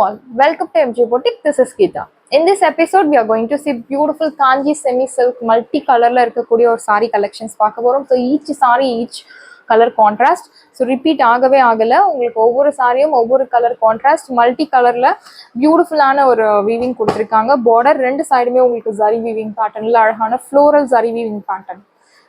all, welcome to MJ Boutique. This is Geeta. In this episode, we are going to see beautiful Kanji semi-silk multi-color saree collections. So each saree, each color contrast. So repeat agave agala. Over saree, over color contrast, multi-color la beautiful weaving kuduthirukanga. Border rendu side me ungalku zari weaving pattern la alahana floral zari weaving pattern.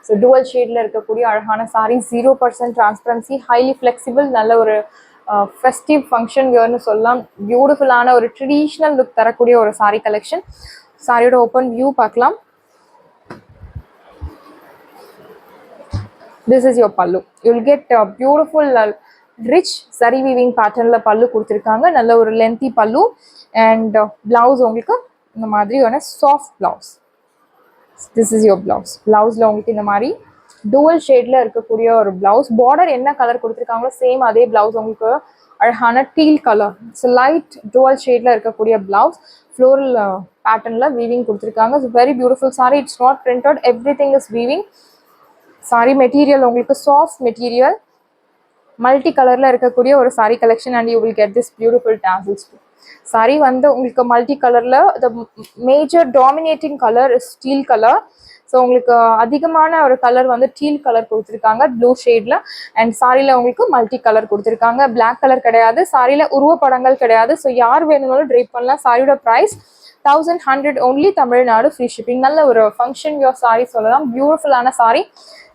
So dual shade la irukkakoodiya alahana saree, 0% transparency, highly flexible, nalla oru festive function wear nu sollaam. Beautiful ana oru traditional look tharakuriya oru saree collection. Saree oda open view paakalam. This is your pallu. You will get beautiful rich zari weaving pattern la pallu kuduthirukanga. Nalla oru lengthy pallu and blouse ungalku indha maadhiri one soft blouse. This is your blouse. Blouse la ungalku indha mari dual shade la irukkakoodiya or blouse. Border enna color kuduthirukangalo same adhe blouse ungalku alahana teal color. It's a light dual shade la irukkakoodiya blouse. Floral pattern la weaving kuduthirukanga. It's very beautiful saree. It's not printed. Everything is weaving. Saree material ungalku soft material. Multi color la irukkakoodiya or saree collection and you will get this beautiful tassels too. Saree வந்து உங்களுக்கு multi கலர்ல the major dominating color is teal color. So உங்களுக்கு அதிகமான ஒரு colour வந்து deal colour கொடுத்துருக்காங்க blue ஷேட்ல and சாரியில் உங்களுக்கு மல்டி கலர் கொடுத்துருக்காங்க. பிளாக் கலர் கிடையாது, சாரியில் உருவப்படங்கள் கிடையாது. ஸோ யார் வேணும்னாலும் ட்ரேப் பண்ணலாம். சாரியோட price 1100 only, Tamil Nadu free shipping. நல்ல ஒரு ஃபங்க்ஷன் வியர் சாரி சொல்லலாம். பியூட்டிஃபுல்லான சாரி,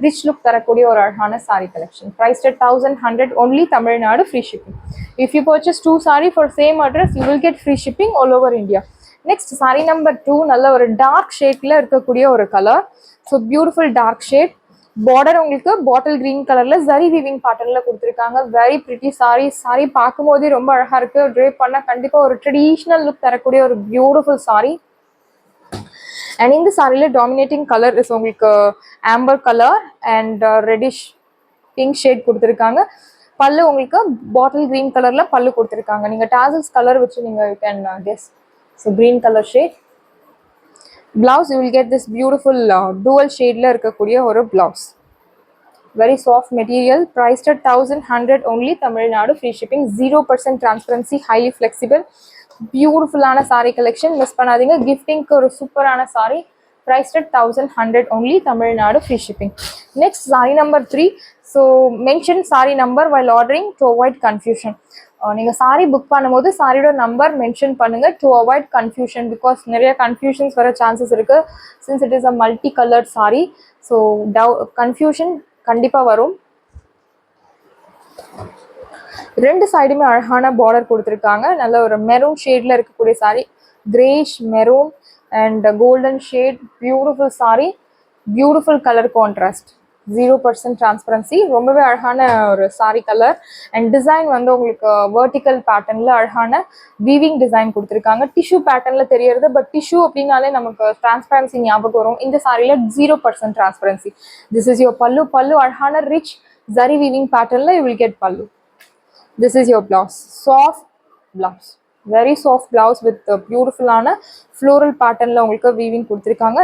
ரிச் லுக் தரக்கூடிய ஒரு அழகான sari collection. Price at 1100 only, Tamil Nadu free shipping. If you purchase 2 saree for same address, you will get free shipping all over India. Next saree number 2, நல்ல ஒரு dark ஷேட்ல இருக்கக்கூடிய ஒரு colour. So beautiful dark shade. Border உங்களுக்கு bottle green கலர்ல zari weaving பேட்டர்ன்ல கொடுத்துருக்காங்க. Very pretty sorry. Sorry பார்க்கும் போதே ரொம்ப அழகா இருக்கு. ட்ரேப் பண்ணா கண்டிப்பா ஒரு ட்ரெடிஷ்னல் லுக் தரக்கூடிய ஒரு பியூட்டிஃபுல் சாரி. அண்ட் இந்த சாரியில டாமினேட்டிங் கலர் இஸ் உங்களுக்கு Amber colour and reddish pink shade கொடுத்துருக்காங்க. பல்லு உங்களுக்கு பாட்டில் கிரீன் கலர்ல பல்லு கொடுத்துருக்காங்க. நீங்க டாசல்ஸ் கலர் வச்சு நீங்க you can guess. So green colour shade. Blouse you will get this beautiful dual shade la irukkakoodiya oru blouse. Very soft material, priced at 1100 only, Tamil Nadu free shipping, 0% transparency, highly flexible, beautiful ana saree collection. Miss பண்ணாதீங்க. gifting ku oru super ana saree, priced at 1100 only, Tamil Nadu free shipping. Next saree number 3. So mention saree number while ordering to avoid confusion. நீங்க sorry book பண்ணும்போது சாரியோட number mention பண்ணுங்க to avoid confusion. Because நிறைய confusions வர chances இருக்கு since it is a multi coloured sorry. So confusion கண்டிப்பா வரும். ரெண்டு சைடுமே அழகான பார்டர் கொடுத்துருக்காங்க. நல்ல ஒரு மெரூன் ஷேட்ல இருக்கக்கூடிய sorry, Grace maroon and golden shade. Beautiful sorry, beautiful colour contrast, 0% transparency. ரொம்பவே அழகான ஒரு சாரி கலர். அண்ட் டிசைன் வந்து உங்களுக்கு வெர்டிக்கல் பேட்டர்ன்ல அழகான வீவிங் டிசைன் கொடுத்துருக்காங்க. டிஷ்யூ பேட்டர்ன்ல தெரியறது, பட் டிஷ்யூ அப்படின்னாலே நமக்கு டிரான்ஸ்பரன்சி ஞாபகம் வரும். இந்த சாரியில 0% transparency. This is your pallu. Pallu அழகான ரிச் ஜரி வீவிங் பேட்டர்ன்ல you will get pallu. This is your blouse. Soft blouse, very soft blouse with பியூட்டிஃபுல்லான ஃப்ளோரல் பேட்டர்ன்ல உங்களுக்கு வீவிங் கொடுத்துருக்காங்க.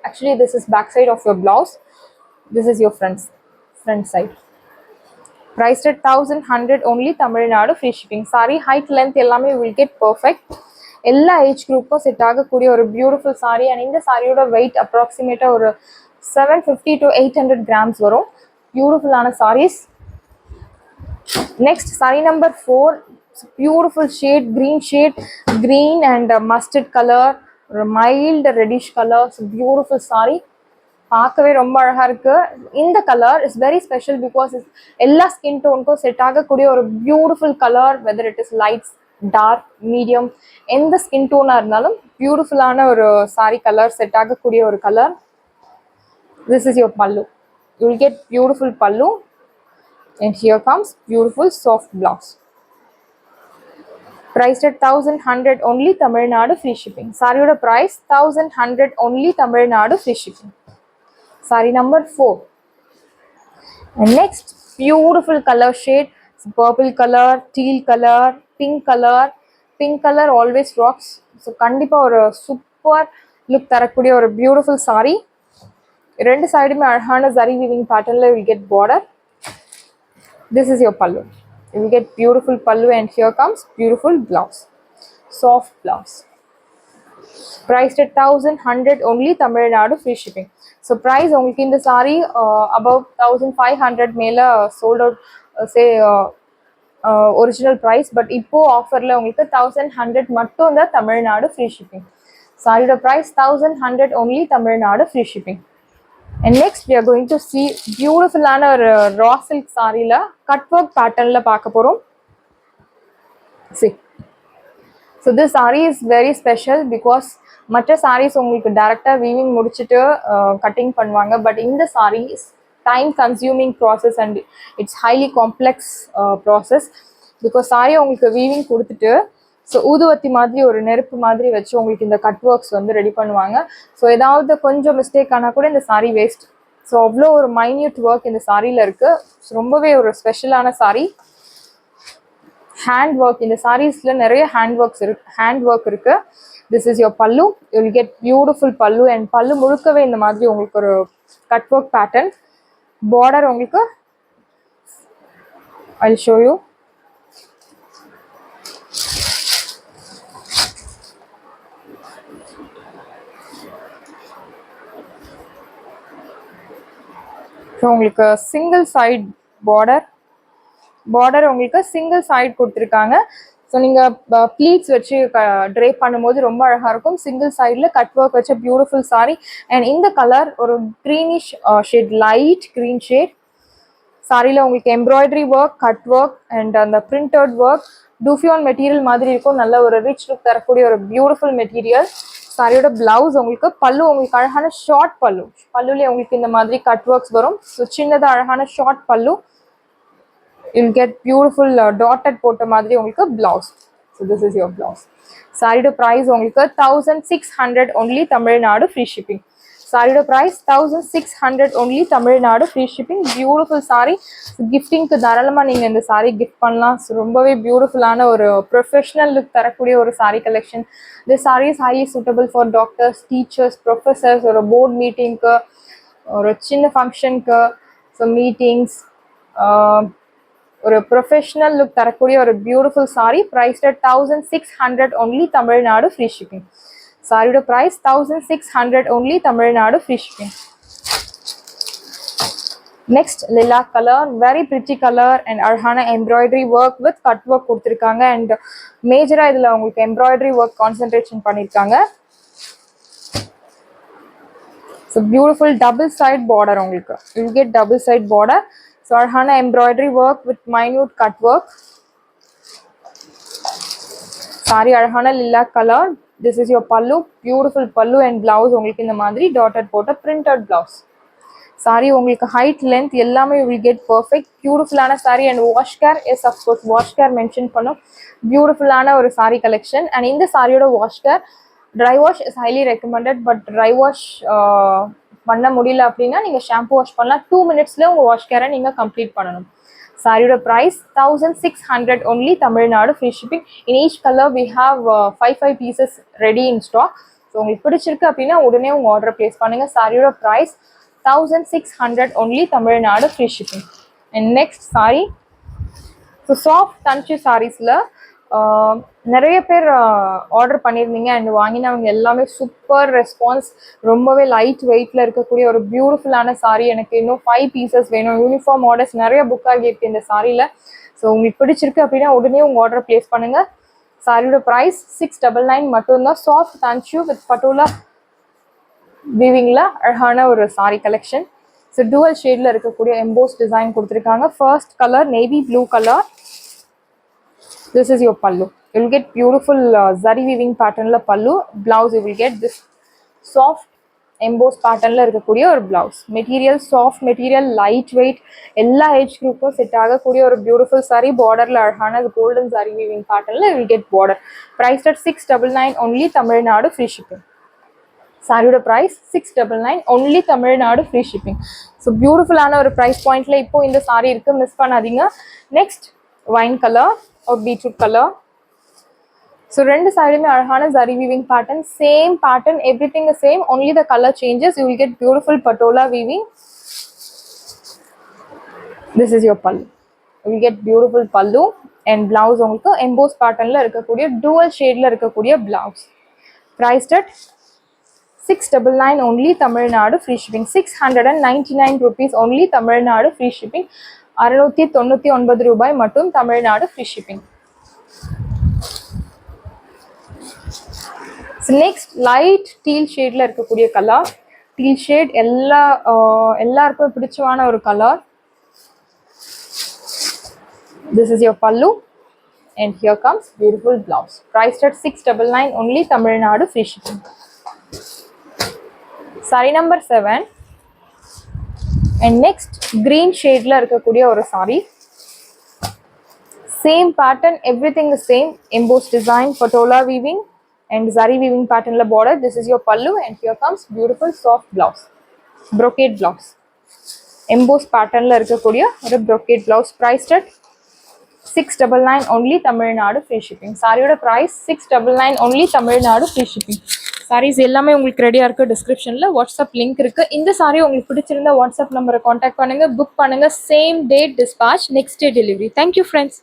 Actually this is back side of your blouse. This is your front side. Priced at 1100 only, Tamil Nadu free shipping. Saree height length ellame you will get perfect. Ella age group ku set agakuriya oru beautiful saree and indha saree oda weight approximate oru 750 to 800 grams varum. Beautiful ana sarees. Next saree number 4, beautiful shade, green shade, green and mustard color, mild reddish color. So beautiful saree. பார்க்கவே ரொம்ப அழகா இருக்கு. இந்த colour is very special because எல்லா skin டோனுக்கும் set ஆகக்கூடிய ஒரு beautiful colour. Whether it is lights, dark, medium, எந்த ஸ்கின் டோனா இருந்தாலும் பியூட்டிஃபுல்லான ஒரு சாரி கலர், செட் ஆகக்கூடிய ஒரு colour. This is your pallu. You will get beautiful pallu and here comes beautiful soft blouse. Priced at 1100 only, Tamil Nadu free shipping. சாரியோட price 1100 only, Tamil Nadu free shipping. Saree number 4. And next beautiful color shade, purple color, teal color, pink color. Pink color always rocks. So kandipa or super look tharakuriya or beautiful saree. Rendu side me alahana zari weaving pattern la you will get border. This is your pallu. You will get beautiful pallu and here comes beautiful blouse. soft blouse. Priced at 1100 only, Tamil Nadu, free shipping. So price உங்களுக்கு இந்த saree above 1500 மேல sold out, say original price, but இப்போ ஆஃபர்ல உங்களுக்கு 1100 மட்டும் தான் Tamil Nadu free shipping. சாரியோட price 1100 only, Tamil Nadu free shipping. And next we are going to see beautiful ஆன ஒரு raw silk சாரில cut work patternல பார்க்க போறோம். See, so this saree is very special because மற்ற sarees உங்களுக்கு டைரக்டாக வீவிங் முடிச்சுட்டு கட்டிங் பண்ணுவாங்க. பட் இந்த saree is time consuming process and it's highly complex process because saree உங்களுக்கு வீவிங் கொடுத்துட்டு ஸோ ஊதுவத்தி மாதிரி ஒரு நெருப்பு மாதிரி வச்சு உங்களுக்கு இந்த கட் ஒர்க்ஸ் வந்து ரெடி பண்ணுவாங்க. ஸோ ஏதாவது கொஞ்சம் மிஸ்டேக் ஆனால் கூட இந்த saree வேஸ்ட். ஸோ அவ்வளோ ஒரு மைன்யூட் ஒர்க் இந்த சாரியில் இருக்குது. ரொம்பவே ஒரு ஸ்பெஷலான saree. ஹேண்ட் ஒர்க், இந்த சாரீஸ்ல நிறைய ஹேண்ட் ஒர்க் இருக்கு. திஸ் இஸ் யோர் பல்லு. You will get beautiful pallu and பல்லு முழுக்கவே இந்த மாதிரி உங்களுக்கு ஒரு கட் ஒர்க் பேட்டர்ன். பார்டர் உங்களுக்கு I will show you. So உங்களுக்கு சிங்கிள் சைட் பார்டர் உங்களுக்கு சிங்கிள் சைட் கொடுத்துருக்காங்க. ஸோ நீங்கள் ப்ளீட்ஸ் வச்சு ட்ரே பண்ணும்போது ரொம்ப அழகாக இருக்கும். சிங்கிள் சைடில் கட் ஒர்க் வச்ச பியூட்டிஃபுல் சாரி. அண்ட் இந்த கலர் ஒரு greenish shade, light green shade. சாரியில் உங்களுக்கு embroidery work, cut work and அந்த பிரிண்டட் ஒர்க் டூஃபியான் மெட்டீரியல் மாதிரி இருக்கும். நல்ல ஒரு ரிச் லுக் தரக்கூடிய ஒரு பியூட்டிஃபுல் மெட்டீரியல். சாரியோட பிளவுஸ் உங்களுக்கு பல்லு உங்களுக்கு அழகான ஷார்ட் பல்லுலேயே உங்களுக்கு இந்த மாதிரி கட் ஒர்க்ஸ் வரும். ஸோ சின்னதாக அழகான ஷார்ட் பல்லு. You'll get beautiful dotted போட்ட மாதிரி உங்களுக்கு blouse. So this is your blouse. சாரியோட price உங்களுக்கு 1600 only, தமிழ்நாடு free shipping. சாரியோட price 1600 only, Tamil Nadu free shipping. Beautiful saree. கிஃப்டிங்க்கு தாராளமாக நீங்கள் இந்த saree கிஃப்ட் பண்ணலாம். ரொம்பவே பியூட்டிஃபுல்லான ஒரு ப்ரொஃபஷனல் லுக் தரக்கூடிய ஒரு saree collection. This saree is highly suitable for doctors, teachers, professors, ஒரு போர்ட் மீட்டிங்க்கு, ஒரு சின்ன ஃபங்க்ஷனுக்கு, ஸோ மீட்டிங்ஸ், ஒரு ப்ரொஃபஷனல் லுக் தரக்கூடிய ஒரு beautiful sari. Priced at 1600 only, Tamil Nadu free shipping. சாரியோட price 1600 only, Tamil Nadu free shipping. Next லிலா colour, very pretty colour and அழகான embroidery work with cut work கொடுத்துருக்காங்க. அண்ட் மேஜராக இதில் உங்களுக்கு எம்ப்ராய்டரி ஒர்க் கான்சென்ட்ரேஷன் பண்ணியிருக்காங்க. So beautiful double side border உங்களுக்கு. You get double side border. So அழகான embroidery work with minute cut work. Sorry அழகான lilac color. This is your pallu, beautiful pallu and blouse உங்களுக்கு இந்த மாதிரி dotted போட்ட printed blouse. Sorry உங்களுக்கு height length எல்லாமே you will get perfect. பியூட்டிஃபுல்லான sorry and wash care, yes of course wash care mention பண்ணோம். பியூட்டிஃபுல்லான ஒரு சாரி கலெக்ஷன். அண்ட் இந்த சாரியோட wash care, dry wash is highly recommended. But dry wash பண்ண முடியல அப்படின்னா நீங்கள் ஷாம்பு வாஷ் பண்ணலாம். 2 minutesல உங்கள் வாஷ் கேரை நீங்கள் கம்ப்ளீட் பண்ணணும். சாரியோட price 1600 only, Tamil Nadu free shipping. In each colour we have 5 pieces ready in stock. So உங்களுக்கு பிடிச்சிருக்கு அப்படின்னா உடனே உங்கள் ஆர்டர் பிளேஸ் பண்ணுங்கள். சாரியோட price 1600 only, Tamil Nadu free shipping. And next sari, so soft தன்ச்சு சாரீஸில் நிறைய பேர் ஆர்டர் பண்ணியிருந்தீங்க அண்ட் வாங்கினவங்க எல்லாமே சூப்பர் ரெஸ்பான்ஸ். ரொம்பவே லைட் வெயிட்டில் இருக்கக்கூடிய ஒரு பியூட்டிஃபுல்லான சாரீ. எனக்கு இன்னும் 5 பீசஸ் வேணும். யூனிஃபார்ம் ஆர்டர்ஸ் நிறைய புக் ஆகியிருக்கு இந்த சாரியில். ஸோ உங்களுக்கு பிடிச்சிருக்கு அப்படின்னா உடனே உங்கள் ஆர்டர் பிளேஸ் பண்ணுங்கள். சாரியோட ப்ரைஸ் 699 மட்டும்தான். சாஃப்ட் தன்ச்சு வித் பட்டோலா வீவிங்கில் அழகான ஒரு சாரி கலெக்ஷன். ஸோ டூவல் ஷேடில் இருக்கக்கூடிய எம்போஸ் டிசைன் கொடுத்துருக்காங்க. First colour navy blue colour. This is your pallu. You will get beautiful zari weaving pattern la pallu. Blouse you will get this soft embossed pattern la irukkudiya or blouse. Material soft material, light weight, ella age group ku set agakkudiya or beautiful saree. Border la alhana golden zari weaving pattern la you will get border. Priced at 699 only, Tamil Nadu free shipping. சாரியோட price 699 only, Tamil Nadu free shipping. So பியூட்டிஃபுல்லான ஒரு price பாயிண்ட்ல இப்போ இந்த sorry இருக்கு, miss பண்ணாதீங்க. Next wine colour ஒரு beetroot colour. So ரெண்டு சைடுமே அழகான zari weaving pattern, same pattern, every thing same, only the colour changes. You will get beautiful patola weaving. This is your பல்லு. Will get beautiful pallu and blouse உங்களுக்கு EMBOSS பேட்டர்னில் இருக்கக்கூடிய dual ஷேடில் இருக்கக்கூடிய blouse. Prized at 699 only Tamil Nadu, free shipping. 699 rupees only Tamil Nadu, free shipping. 699 ரூபாய் மட்டும் Tamil Nadu free shipping. Next light teal ஷேட்ல இருக்கக்கூடிய கலர். டீல் ஷேட் எல்லாருக்கும் பிடிச்சமான ஒரு colour. This is your pallu and here comes beautiful blouse. Priced at 699 only Tamil Nadu, free shipping. Saree number 7 and next green shade la irukkudiya oru saree. Same pattern, everything is same. Embossed design, patola weaving and zari weaving pattern la border. This is your pallu and here comes beautiful soft blouse, brocade blouse. Embossed pattern la irukkudiya oru brocade blouse. Priced at 699 only Tamil Nadu, free shipping. Saree oda price 699 only Tamil Nadu, free shipping. Saris எல்லாமே உங்களுக்கு ரெடியாக இருக்குது. டிஸ்கிரிப்ஷனில் WhatsApp link இருக்குது. இந்த சாரீ உங்களுக்கு பிடிச்சிருந்தா WhatsApp நம்பரை காண்டாக்ட் பண்ணுங்கள், புக் பண்ணுங்கள். Same date dispatch, next day delivery. Thank you friends.